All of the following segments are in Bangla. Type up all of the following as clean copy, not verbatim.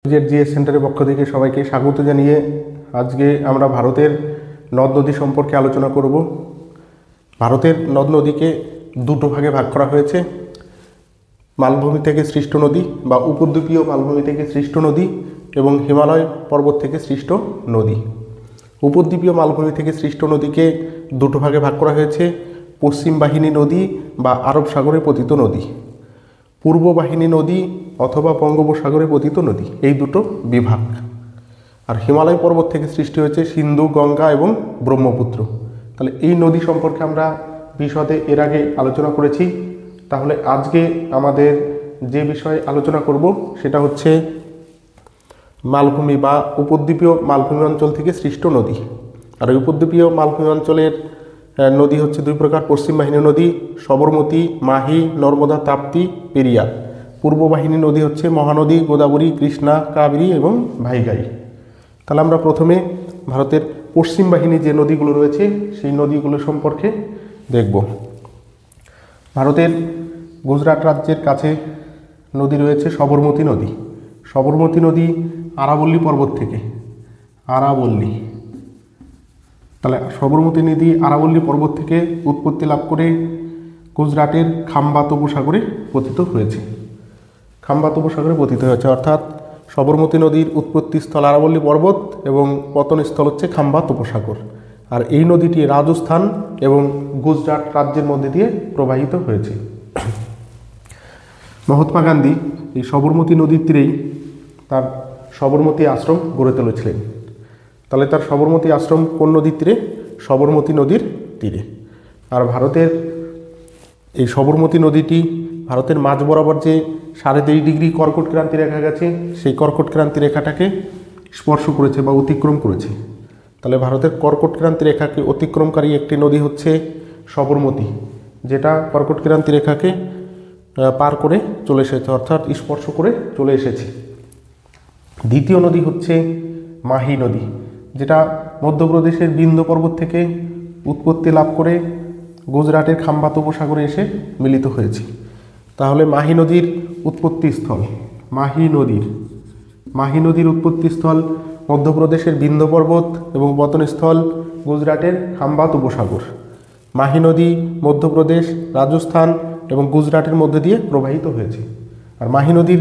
জিএস সেন্টারের পক্ষ থেকে সবাইকে স্বাগত জানিয়ে আজকে আমরা ভারতের নদ নদী সম্পর্কে আলোচনা করব। ভারতের নদ নদীকে দুটো ভাগে ভাগ করা হয়েছে, মালভূমি থেকে সৃষ্ট নদী বা উপদ্বীপীয় মালভূমি থেকে সৃষ্ট নদী এবং হিমালয় পর্বত থেকে সৃষ্ট নদী। উপদ্বীপীয় মালভূমি থেকে সৃষ্ট নদীকে দুটো ভাগে ভাগ করা হয়েছে, পশ্চিম বাহিনী নদী বা আরব সাগরে পতিত নদী, পূর্ব বাহিনী নদী অথবা বঙ্গোপসাগরে পতিত নদী, এই দুটো বিভাগ। আর হিমালয় পর্বত থেকে সৃষ্টি হয়েছে সিন্ধু, গঙ্গা এবং ব্রহ্মপুত্র। তাহলে এই নদী সম্পর্কে আমরা বিশদে এর আগে আলোচনা করেছি। তাহলে আজকে আমাদের যে বিষয়ে আলোচনা করব সেটা হচ্ছে মালভূমি বা উপদ্বীপীয় মালভূমি অঞ্চল থেকে সৃষ্ট নদী। আর এই উপদ্বীপীয় মালভূমি অঞ্চলের নদী হচ্ছে দুই প্রকার, পশ্চিম বাহিনী নদী সবরমতী, মাহি, নর্মদা, তাপ্তি, পেরিয়ার। পূর্ব বাহিনী নদী হচ্ছে মহানদী, গোদাবরী, কৃষ্ণা, কাবেরী এবং ভাইগাই। তাহলে আমরা প্রথমে ভারতের পশ্চিম বাহিনী যে নদীগুলো রয়েছে সেই নদীগুলো সম্পর্কে দেখব। ভারতের গুজরাট রাজ্যের কাছে নদী রয়েছে সবরমতী নদী। সবরমতী নদী আরাবল্লী পর্বত থেকে, আরাবল্লী, তাহলে সবরমতী নদী আরাবল্লী পর্বত থেকে উৎপত্তি লাভ করে গুজরাটের খাম্বাত উপসাগরে পতিত হয়েছে। খাম্বাত উপসাগরে পতিত হয়েছে, অর্থাৎ সবরমতী নদীর উৎপত্তিস্থল আরাবল্লী পর্বত এবং পতনস্থল হচ্ছে খাম্বাত উপসাগর। আর এই নদীটি রাজস্থান এবং গুজরাট রাজ্যের মধ্যে দিয়ে প্রবাহিত হয়েছে। মহাত্মা গান্ধী এই সবরমতী নদীর তীরেই তার সবরমতী আশ্রম গড়ে তুলেছিলেন। তাহলে তার সবরমতী আশ্রম কোন নদীর তীরে? সবরমতী নদীর তীরে। আর ভারতের এই সবরমতী নদীটি ভারতের মাঝ বরাবর যে 23.5 ডিগ্রি কর্কট ক্রান্তি রেখা গেছে সেই কর্কট ক্রান্তি রেখাটাকে স্পর্শ করেছে বা অতিক্রম করেছে। তাহলে ভারতের কর্কট ক্রান্তি রেখাকে অতিক্রমকারী একটি নদী হচ্ছে সবরমতী, যেটা কর্কট ক্রান্তি রেখাকে পার করে চলে এসেছে, অর্থাৎ স্পর্শ করে চলে এসেছে। দ্বিতীয় নদী হচ্ছে মাহি নদী, যেটা মধ্যপ্রদেশের বিন্ধ্য পর্বত থেকে উৎপত্তি লাভ করে গুজরাটের খাম্বাত উপসাগরে এসে মিলিত হয়েছে। তাহলে মাহি নদীর উৎপত্তিস্থল, মাহি নদীর উৎপত্তিস্থল মধ্যপ্রদেশের বিন্ধ্য পর্বত এবং পতনস্থল গুজরাটের খাম্বাত উপসাগর। মাহি নদী মধ্যপ্রদেশ, রাজস্থান এবং গুজরাটের মধ্যে দিয়ে প্রবাহিত হয়েছে। আর মাহি নদীর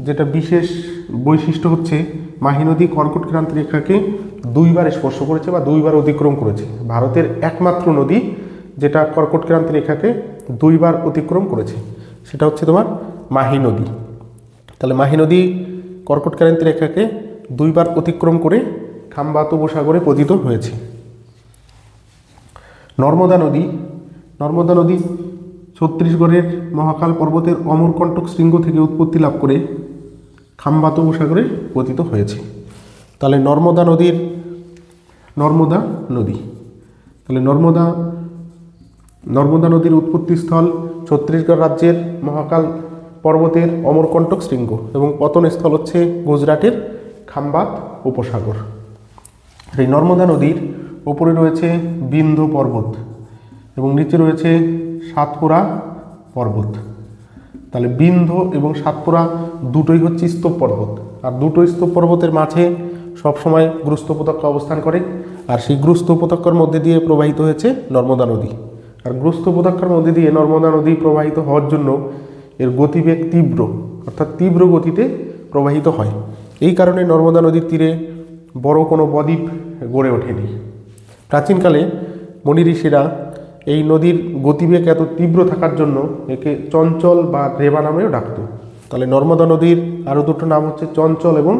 যেটা বিশেষ বৈশিষ্ট্য হচ্ছে মাহি নদী কর্কট ক্রান্তি রেখাকে দুইবার স্পর্শ করেছে বা দুইবার অতিক্রম করেছে। ভারতের একমাত্র নদী যেটা কর্কট ক্রান্তি রেখাকে দুইবার অতিক্রম করেছে সেটা হচ্ছে তোমার মাহি নদী। তাহলে মাহি নদী কর্কট ক্রান্তি রেখাকে দুইবার অতিক্রম করে খাম্বাত উপসাগরে পতিত হয়েছে। নর্মদা নদী ছত্তিশগড়ের মহাকাল পর্বতের অমরকণ্টক শৃঙ্গ থেকে উৎপত্তি লাভ করে খাম্বাত উপসাগরে পতিত হয়েছে। তাহলে নর্মদা নদীর উৎপত্তিস্থল ছত্তিশগড় রাজ্যের মহাকাল পর্বতের অমরকণ্টক শৃঙ্গ এবং পতনস্থল হচ্ছে গুজরাটের খাম্বাত উপসাগর। এই নর্মদা নদীর উপরে রয়েছে বিন্ধ্য পর্বত এবং নিচে রয়েছে সাতপুরা পর্বত। তাহলে বিন্ধ্য এবং সাতপুরা দুটোই হচ্ছে স্তূপ পর্বত, আর দুটো স্তূপ পর্বতের মাঝে সবসময় গ্রস্ত উপত্যকা অবস্থান করে। আর সেই গ্রস্ত উপত্যকার মধ্যে দিয়ে প্রবাহিত হয়েছে নর্মদা নদী। আর গ্রস্ত উপত্যকার মধ্যে দিয়ে নর্মদা নদী প্রবাহিত হওয়ার জন্য এর গতিবেগ তীব্র, অর্থাৎ তীব্র গতিতে প্রবাহিত হয়। এই কারণে নর্মদা নদীর তীরে বড় কোনো বদ্বীপ গড়ে ওঠেনি। প্রাচীনকালে মনি ঋষিরা এই নদীর গতিবেগ এত তীব্র থাকার জন্য একে চঞ্চল বা রেবা নামেও ডাকত। তাহলে নর্মদা নদীর আরও দুটো নাম হচ্ছে চঞ্চল এবং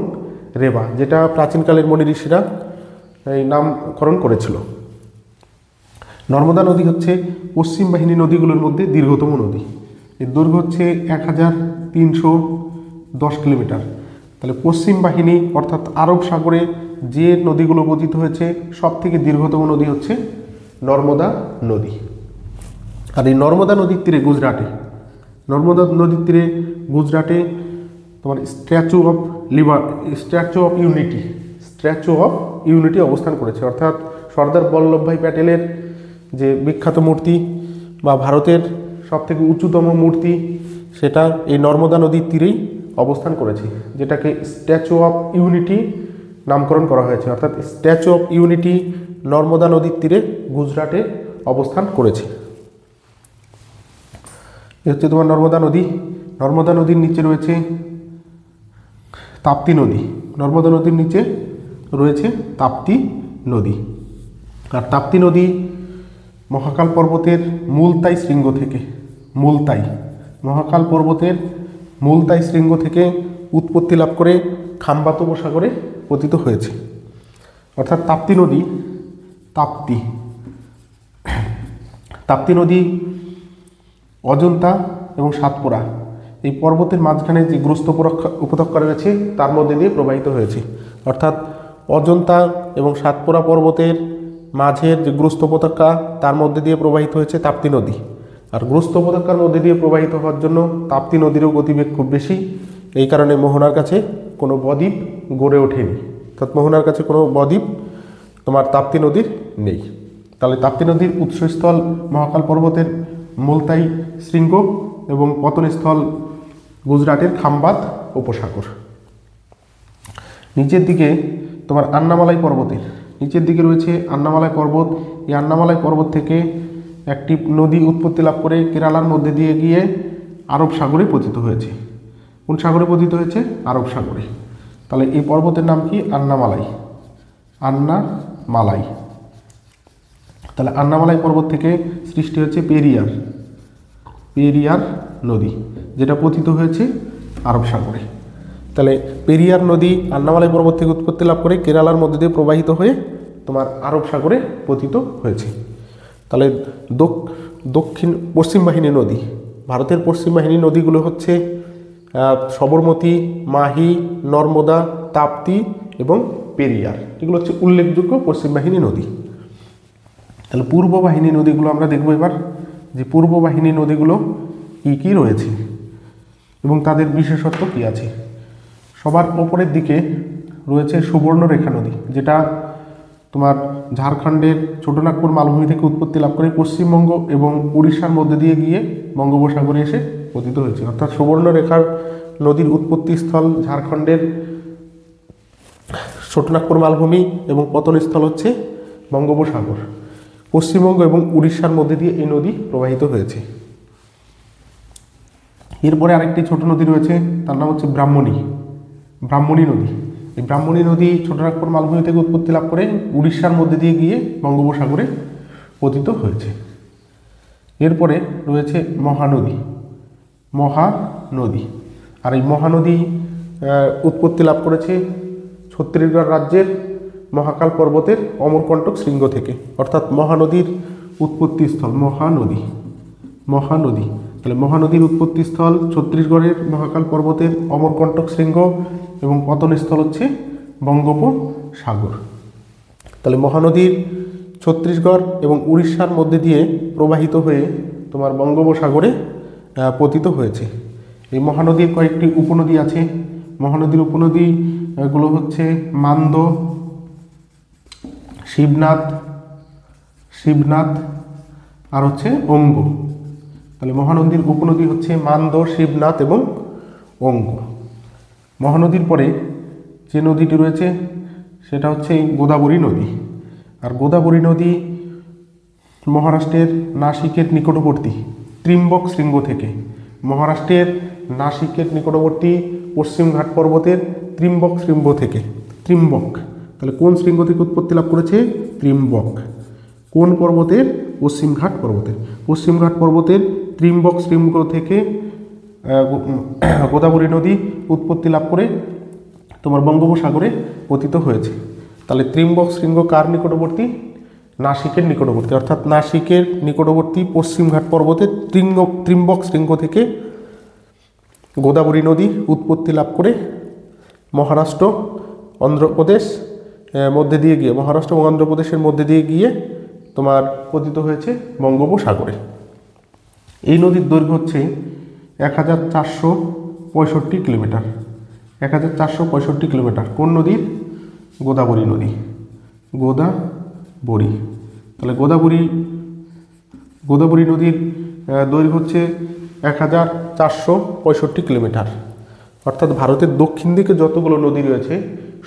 রেবা, যেটা প্রাচীনকালের মনি ঋষিরা এই নামকরণ করেছিল। নর্মদা নদী হচ্ছে পশ্চিম বাহিনী নদীগুলোর মধ্যে দীর্ঘতম নদী। এর দৈর্ঘ্য হচ্ছে 1310 কিলোমিটার। তাহলে পশ্চিম বাহিনী অর্থাৎ আরব সাগরে যে নদীগুলো পতিত হয়েছে সব থেকে দীর্ঘতম নদী হচ্ছে নর্মদা নদী। আর এই নর্মদা নদীর তীরে গুজরাটে তোমার স্ট্যাচু অফ ইউনিটি অবস্থান করেছে, অর্থাৎ সর্দার বল্লভভাই প্যাটেলের যে বিখ্যাত মূর্তি বা ভারতের সবথেকে উঁচুতম মূর্তি সেটা এই নর্মদা নদীর তীরেই অবস্থান করেছে, যেটাকে স্ট্যাচু অফ ইউনিটি নামকরণ করা হয়েছে। অর্থাৎ স্ট্যাচু অফ ইউনিটি নর্মদা নদীর তীরে গুজরাটে অবস্থান করেছে। এ হচ্ছে তোমার নর্মদা নদী। নর্মদা নদীর নিচে রয়েছে তাপ্তি নদী। নর্মদা নদীর নিচে রয়েছে তাপ্তি নদী। আর তাপ্তি নদী মহাকাল পর্বতের মুলতাই শৃঙ্গ থেকে, মহাকাল পর্বতের মুলতাই শৃঙ্গ থেকে উৎপত্তি লাভ করে খাম্বাত উপসাগরে পতিত হয়েছে। অর্থাৎ তাপ্তি নদী অজন্তা এবং সাতপুরা এই পর্বতের মাঝখানে যে গ্রস্ত উপত্যকা রয়েছে তার মধ্যে দিয়ে প্রবাহিত হয়েছে। অর্থাৎ অজন্তা এবং সাতপুরা পর্বতের মাঝের যে গ্রস্ত উপত্যকা তার মধ্যে দিয়ে প্রবাহিত হয়েছে তাপ্তি নদী। আর গ্রস্ত উপত্যকার মধ্যে দিয়ে প্রবাহিত হওয়ার জন্য তাপ্তি নদীরও গতিবেগ খুব বেশি। এই কারণে মোহনার কাছে কোনো বদ্বীপ গড়ে ওঠেনি। অর্থাৎ মোহনার কাছে কোনো বদ্বীপ তোমার তাপ্তি নদীর নেই। তাহলে তাপ্তি নদীর উৎসস্থল মহাকাল পর্বতের মুলতাই শৃঙ্গ এবং পতনস্থল গুজরাটের খাম্বাত উপসাগর। নিচের দিকে তোমার আন্নামালাই পর্বতের নিচের দিকে রয়েছে আন্নামালাই পর্বত। এই আন্নামালাই পর্বত থেকে একটি নদী উৎপত্তি লাভ করে কেরালার মধ্যে দিয়ে গিয়ে আরব সাগরে পতিত হয়েছে। কোন সাগরে পতিত হয়েছে? আরব সাগরে। তাহলে এই পর্বতের নাম কি? আন্নামালাই। তাহলে আন্নামালাই পর্বত থেকে সৃষ্টি হয়েছে পেরিয়ার নদী, যেটা পতিত হয়েছে আরব সাগরে। তাহলে পেরিয়ার নদী আন্নামালাই পর্বত থেকে উৎপত্তি লাভ করে কেরালার মধ্যে দিয়ে প্রবাহিত হয়ে তোমার আরব সাগরে পতিত হয়েছে। তাহলে পশ্চিম বাহিনী নদী, ভারতের পশ্চিম বাহিনী নদীগুলো হচ্ছে সবরমতী, মাহি, নর্মদা, তাপ্তি এবং পেরিয়ার। এগুলো হচ্ছে উল্লেখযোগ্য পশ্চিম বাহিনী নদী। তাহলে পূর্ব বাহিনী নদীগুলো আমরা দেখব এবার, যে পূর্ব বাহিনী নদীগুলো কী কী রয়েছে এবং তাদের বিশেষত্ব কী আছে। সবার ওপরের দিকে রয়েছে সুবর্ণরেখা নদী, যেটা তোমার ঝাড়খণ্ডের ছোটনাগপুর মালভূমি থেকে উৎপত্তি লাভ করে পশ্চিমবঙ্গ এবং উড়িষ্যার মধ্যে দিয়ে গিয়ে বঙ্গোপসাগরে এসে পতিত হয়েছে। অর্থাৎ সুবর্ণরেখার নদীর উৎপত্তিস্থল ঝাড়খণ্ডের ছোটনাগপুর মালভূমি এবং পতনস্থল হচ্ছে বঙ্গোপসাগর। পশ্চিমবঙ্গ এবং উড়িষ্যার মধ্যে দিয়ে এই নদী প্রবাহিত হয়েছে। এরপরে আরেকটি ছোট নদী রয়েছে, তার নাম হচ্ছে ব্রাহ্মণী নদী। এই ব্রাহ্মণী নদী ছোটনাগপুর মালভূমি থেকে উৎপত্তি লাভ করে উড়িষ্যার মধ্যে দিয়ে গিয়ে বঙ্গোপসাগরে পতিত হয়েছে। এরপরে রয়েছে মহানদী। আর এই মহানদী উৎপত্তি লাভ করেছে ছত্তিশগড় রাজ্যের মহাকাল পর্বতের অমরকণ্টক শৃঙ্গ থেকে। অর্থাৎ মহানদীর উৎপত্তিস্থল মহানদী। তাহলে মহানদীর উৎপত্তিস্থল ছত্তিশগড়ের মহাকাল পর্বতের অমরকণ্টক শৃঙ্গ এবং পতনস্থল হচ্ছে বঙ্গোপসাগর। তাহলে মহানদীর ছত্তিশগড় এবং উড়িষ্যার মধ্যে দিয়ে প্রবাহিত হয়ে তোমার বঙ্গোপসাগরে পতিত হয়েছে। এই মহানদীর কয়েকটি উপনদী আছে। মহানদীর উপনদীগুলো হচ্ছে মান্দ, শিবনাথ আর হচ্ছে অঙ্গ। তাহলে মহানদীর উপনদী হচ্ছে মান্দ, শিবনাথ এবং অঙ্গ। মহানদীর পরে যে নদীটি রয়েছে সেটা হচ্ছে গোদাবরী নদী। আর গোদাবরী নদী মহারাষ্ট্রের নাসিকের নিকটবর্তী ত্রিম্বক শৃঙ্গ থেকে, মহারাষ্ট্রের নাসিকের নিকটবর্তী পশ্চিমঘাট পর্বতের ত্রিম্বক শৃঙ্গ থেকে, তাহলে কোন শৃঙ্গ থেকে উৎপত্তি লাভ করেছে? ত্রিম্বক। কোন পর্বতের? পশ্চিমঘাট পর্বতের ত্রিম্বক শৃঙ্গ থেকে গোদাবরী নদী উৎপত্তি লাভ করে তোমার বঙ্গোপসাগরে পতিত হয়েছে। তাহলে ত্রিম্বক শৃঙ্গ কার নিকটবর্তী? নাসিকের নিকটবর্তী। অর্থাৎ নাসিকের নিকটবর্তী পশ্চিমঘাট পর্বতের ত্রিম্বক শৃঙ্গ থেকে গোদাবরী নদী উৎপত্তি লাভ করে মহারাষ্ট্র অন্ধ্রপ্রদেশ মধ্যে দিয়ে গিয়ে, মহারাষ্ট্র এবং অন্ধ্রপ্রদেশের মধ্যে দিয়ে গিয়ে তোমার পতিত হয়েছে বঙ্গোপসাগরে। এই নদীর দৈর্ঘ্য হচ্ছে 1465 কিলোমিটার। 1465 কিলোমিটার। কোন নদীর? গোদাবরী নদী। তাহলে গোদাবরী নদীর দৈর্ঘ্য হচ্ছে 1465 কিলোমিটার। অর্থাৎ ভারতের দক্ষিণ দিকে যতগুলো নদী রয়েছে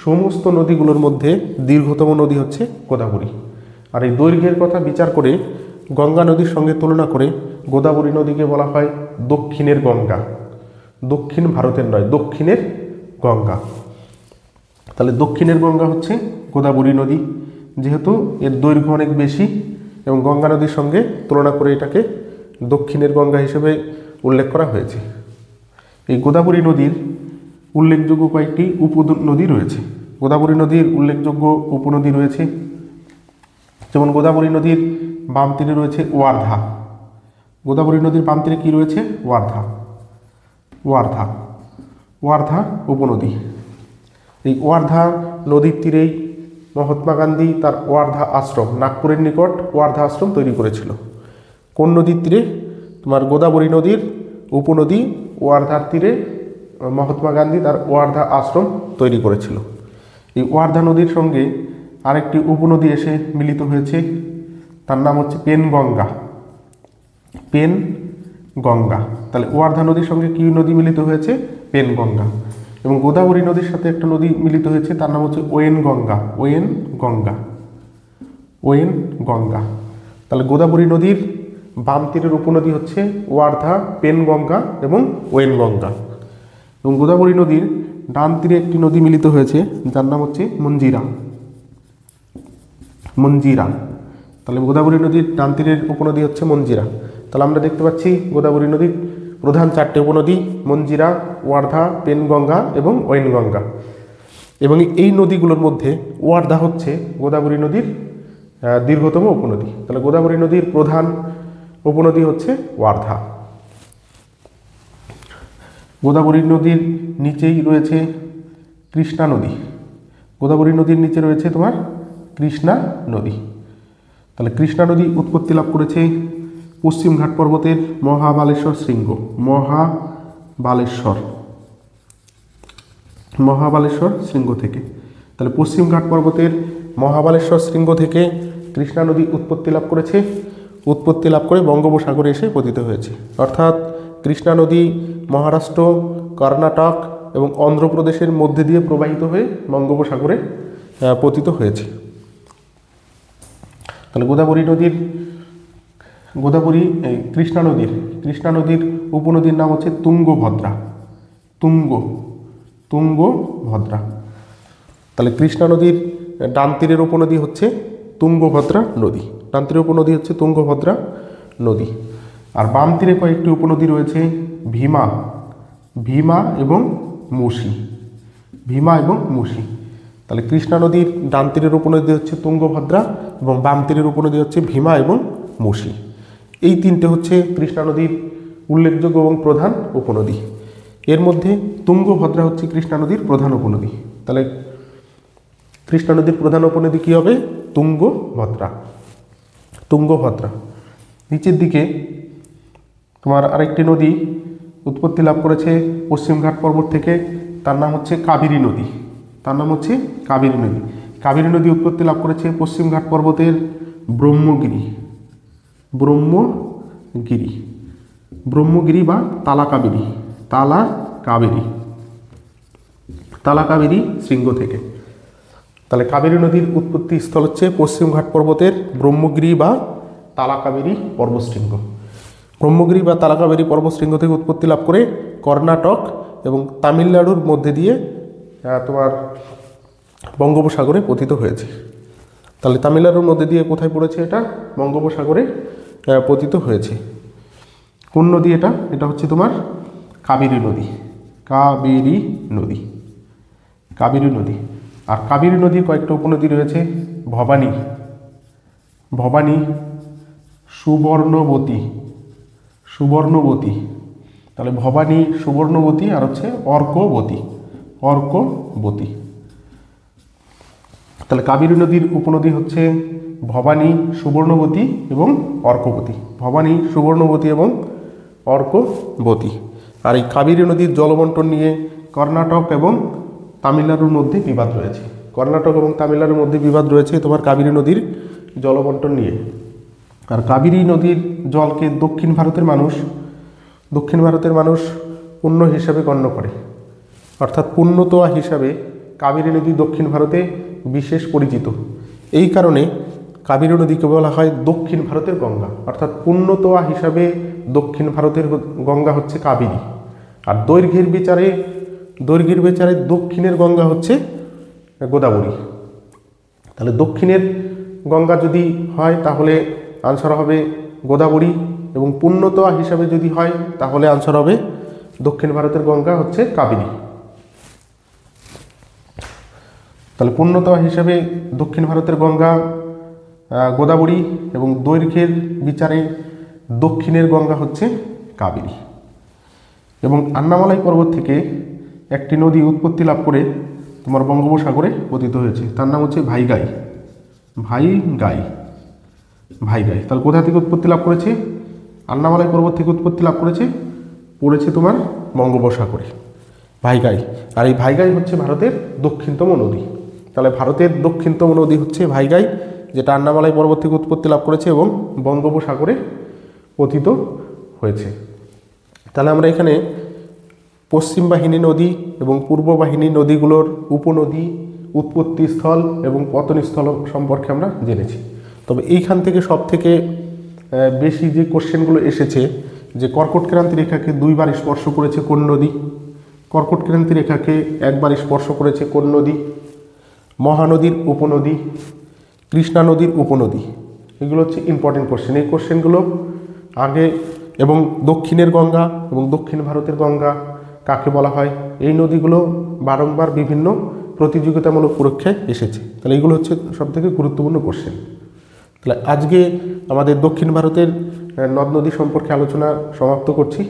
সমস্ত নদীগুলোর মধ্যে দীর্ঘতম নদী হচ্ছে গোদাবরী। আর এই দৈর্ঘ্যের কথা বিচার করে গঙ্গা নদীর সঙ্গে তুলনা করে গোদাবরী নদীকে বলা হয় দক্ষিণের গঙ্গা। দক্ষিণ ভারতের নয়, দক্ষিণের গঙ্গা। তাহলে দক্ষিণের গঙ্গা হচ্ছে গোদাবরী নদী, যেহেতু এর দৈর্ঘ্য অনেক বেশি এবং গঙ্গা নদীর সঙ্গে তুলনা করে এটাকে দক্ষিণের গঙ্গা হিসেবে উল্লেখ করা হয়েছে। এই গোদাবরী নদীর উল্লেখযোগ্য কয়েকটি উপনদী রয়েছে। গোদাবরী নদীর উল্লেখযোগ্য উপনদী রয়েছে, যেমন গোদাবরী নদীর বাম তীরে রয়েছে ওয়ার্ধা। গোদাবরী নদীর বাম তীরে কী রয়েছে? ওয়ার্ধা। ওয়ার্ধা ওয়ার্ধা উপনদী। এই ওয়ার্ধা নদীর তীরেই মহাত্মা গান্ধী তার ওয়ার্ধা আশ্রম, নাগপুরের নিকট ওয়ার্ধা আশ্রম তৈরি করেছিল। কোন নদীর তীরে? তোমার গোদাবরী নদীর উপনদী ওয়ার্ধার তীরে মহাত্মা গান্ধী তার ওয়ার্ধা আশ্রম তৈরি করেছিল। এই ওয়ার্ধা নদীর সঙ্গে আরেকটি উপনদী এসে মিলিত হয়েছে, তার নাম হচ্ছে পেনগঙ্গা। পেনগঙ্গা। তাহলে ওয়ার্ধা নদীর সঙ্গে কী নদী মিলিত হয়েছে? পেনগঙ্গা। এবং গোদাবরী নদীর সাথে একটা নদী মিলিত হয়েছে, তার নাম হচ্ছে ওয়েনগঙ্গা। ওয়েনগঙ্গা। ওয়েনগঙ্গা। তাহলে গোদাবরী নদীর বাম তীরের উপনদী হচ্ছে ওয়ার্ধা, পেনগঙ্গা এবং ওয়েনগঙ্গা। এবং গোদাবরী নদীর ডান তীরে একটি নদী মিলিত হয়েছে, যার নাম হচ্ছে মঞ্জিরা। মঞ্জিরা। তাহলে গোদাবরী নদীর ডান তীরের উপনদী হচ্ছে মঞ্জিরা। তাহলে আমরা দেখতে পাচ্ছি গোদাবরী নদীর প্রধান চারটে উপনদী: মঞ্জিরা, ওয়ার্ধা, পেনগঙ্গা এবং ওয়েনগঙ্গা। এবং এই নদীগুলোর মধ্যে ওয়ার্ধা হচ্ছে গোদাবরী নদীর দীর্ঘতম উপনদী। তাহলে গোদাবরী নদীর প্রধান উপনদী হচ্ছে ওয়ার্ধা। গোদাবরী নদীর নিচেই রয়েছে কৃষ্ণা নদী। গোদাবরী নদীর নিচে রয়েছে তোমার কৃষ্ণা নদী। তাহলে কৃষ্ণা নদী উৎপত্তি লাভ করেছে পশ্চিম ঘাট পর্বতের মহাবালেশ্বর শৃঙ্গ। মহাবালেশ্বর শৃঙ্গ থেকে। তাহলে পশ্চিম ঘাট পর্বতের মহাবালেশ্বর শৃঙ্গ থেকে কৃষ্ণা নদী উৎপত্তি লাভ করেছে। উৎপত্তি লাভ করে বঙ্গোপসাগরে এসে পতিত হয়েছে। অর্থাৎ কৃষ্ণা নদী মহারাষ্ট্র, কর্ণাটক এবং অন্ধ্রপ্রদেশের মধ্যে দিয়ে প্রবাহিত হয়ে বঙ্গোপসাগরে পতিত হয়েছে। তাহলে কৃষ্ণা নদীর উপনদীর নাম হচ্ছে তুঙ্গভদ্রা। তুঙ্গভদ্রা। তাহলে কৃষ্ণা নদীর ডান তীরের উপনদী হচ্ছে তুঙ্গভদ্রা নদী। ডান তীরের উপনদী হচ্ছে তুঙ্গভদ্রা নদী। আর বাম তীরে কয়েকটি উপনদী রয়েছে: ভীমা এবং মুসি। তাহলে কৃষ্ণা নদীর ডান তীরের উপনদী হচ্ছে তুঙ্গভদ্রা এবং বাম তীরের উপনদী হচ্ছে ভীমা এবং মুসি। এই তিনটে হচ্ছে কৃষ্ণা নদীর উল্লেখযোগ্য এবং প্রধান উপনদী। এর মধ্যে তুঙ্গভদ্রা হচ্ছে কৃষ্ণা নদীর প্রধান উপনদী। তাহলে কৃষ্ণা নদীর প্রধান উপনদী কী হবে? তুঙ্গভদ্রা। নিচের দিকে তোমার আরেকটি নদী উৎপত্তি লাভ করেছে পশ্চিম ঘাট পর্বত থেকে, তার নাম হচ্ছে কাবেরী নদী। কাবেরী নদী উৎপত্তি লাভ করেছে পশ্চিম ঘাট পর্বতের ব্রহ্মগিরি বা তালাকাবেরী শৃঙ্গ থেকে। তাহলে কাবেরী নদীর উৎপত্তি স্থল হচ্ছে পশ্চিম ঘাট পর্বতের ব্রহ্মগিরি বা তালাকাবেরী পর্বতশৃঙ্গ। ব্রহ্মগিরি বা তালাকাবেরী পর্বতশৃঙ্গ থেকে উৎপত্তি লাভ করে কর্ণাটক এবং তামিলনাড়ুর মধ্যে দিয়ে তোমার বঙ্গোপসাগরে পতিত হয়েছে। তাহলে তামিলনাড়ুর মধ্যে দিয়ে কোথায় পড়েছে? এটা বঙ্গোপসাগরে পতিত হয়েছে। কোন নদী এটা? এটা হচ্ছে তোমার কাবেরী নদী। আর কাবেরী নদীর কয়েকটা উপনদী রয়েছে: ভবানী, সুবর্ণবতী। তাহলে ভবানী, সুবর্ণবতী আর হচ্ছে অর্কবতী। তাহলে কাবেরী নদীর উপনদী হচ্ছে ভবানী, সুবর্ণবতী এবং অর্কবতী। আর এই কাবেরী নদীর জলবন্টন নিয়ে কর্ণাটক এবং তামিলনাড়ুর মধ্যে বিবাদ রয়েছে তোমার কাবেরী নদীর জলবন্টন নিয়ে। আর কাবেরী নদীর জলকে দক্ষিণ ভারতের মানুষ পুণ্য হিসাবে গণ্য করে। অর্থাৎ পূর্ণতোয়া হিসাবে কাবেরী নদী দক্ষিণ ভারতে বিশেষ পরিচিত। এই কারণে কাবেরী নদীকে বলা হয় দক্ষিণ ভারতের গঙ্গা। অর্থাৎ পূর্ণতোয়া হিসাবে দক্ষিণ ভারতের গঙ্গা হচ্ছে কাবেরী, আর দৈর্ঘ্যের বিচারে দক্ষিণের গঙ্গা হচ্ছে গোদাবরী। তাহলে দক্ষিণের গঙ্গা যদি হয় তাহলে আনসার হবে গোদাবরী, এবং পূর্ণতোয়া হিসাবে যদি হয় তাহলে আনসার হবে দক্ষিণ ভারতের গঙ্গা হচ্ছে কাবেরী। তাহলে পূর্ণতোয়া হিসাবে দক্ষিণ ভারতের গঙ্গা গোদাবরী, এবং দৈর্ঘ্যের বিচারে দক্ষিণের গঙ্গা হচ্ছে কাবেরী। এবং আন্নামালাই পর্বত থেকে একটি নদী উৎপত্তি লাভ করে তোমার বঙ্গোপসাগরে পতিত হয়েছে, তার নাম হচ্ছে ভাইগাই। তাহলে কোথা থেকে উৎপত্তি লাভ করেছে? আন্নামালাই পর্বত থেকে উৎপত্তি লাভ করেছে, পড়েছে তোমার বঙ্গোপসাগরে ভাইগাই। আর এই ভাইগাই হচ্ছে ভারতের দক্ষিণতম নদী। তাহলে ভারতের দক্ষিণতম নদী হচ্ছে ভাইগাই, যেটা আন্নামালাই পর্বত থেকে উৎপত্তি লাভ করেছে এবং বঙ্গোপসাগরে পতিত হয়েছে। তাহলে আমরা এখানে পশ্চিম বাহিনী নদী এবং পূর্ব বাহিনী নদীগুলোর উপনদী, উৎপত্তিস্থল এবং পতনস্থল সম্পর্কে আমরা জেনেছি। তবে এইখান থেকে সব থেকে বেশি যে কোশ্চেনগুলো এসেছে যে কর্কটক্রান্তি রেখাকে দুইবার স্পর্শ করেছে কোন নদী, কর্কটক্রান্তি রেখাকে একবার স্পর্শ করেছে কোন নদী, মহানদীর উপনদী, কৃষ্ণা নদীর উপনদী, এগুলো হচ্ছে ইম্পর্টেন্ট কোশ্চেন। এই কোশ্চেনগুলো আগে, এবং দক্ষিণের গঙ্গা এবং দক্ষিণ ভারতের গঙ্গা কাকে বলা হয়, এই নদীগুলো বারংবার বিভিন্ন প্রতিযোগিতামূলক পরীক্ষায় এসেছে। তাহলে এইগুলো হচ্ছে সবথেকে গুরুত্বপূর্ণ কোশ্চেন। তাহলে আজকে আমাদের দক্ষিণ ভারতের নদ নদী সম্পর্কে আলোচনা সমাপ্ত করছি।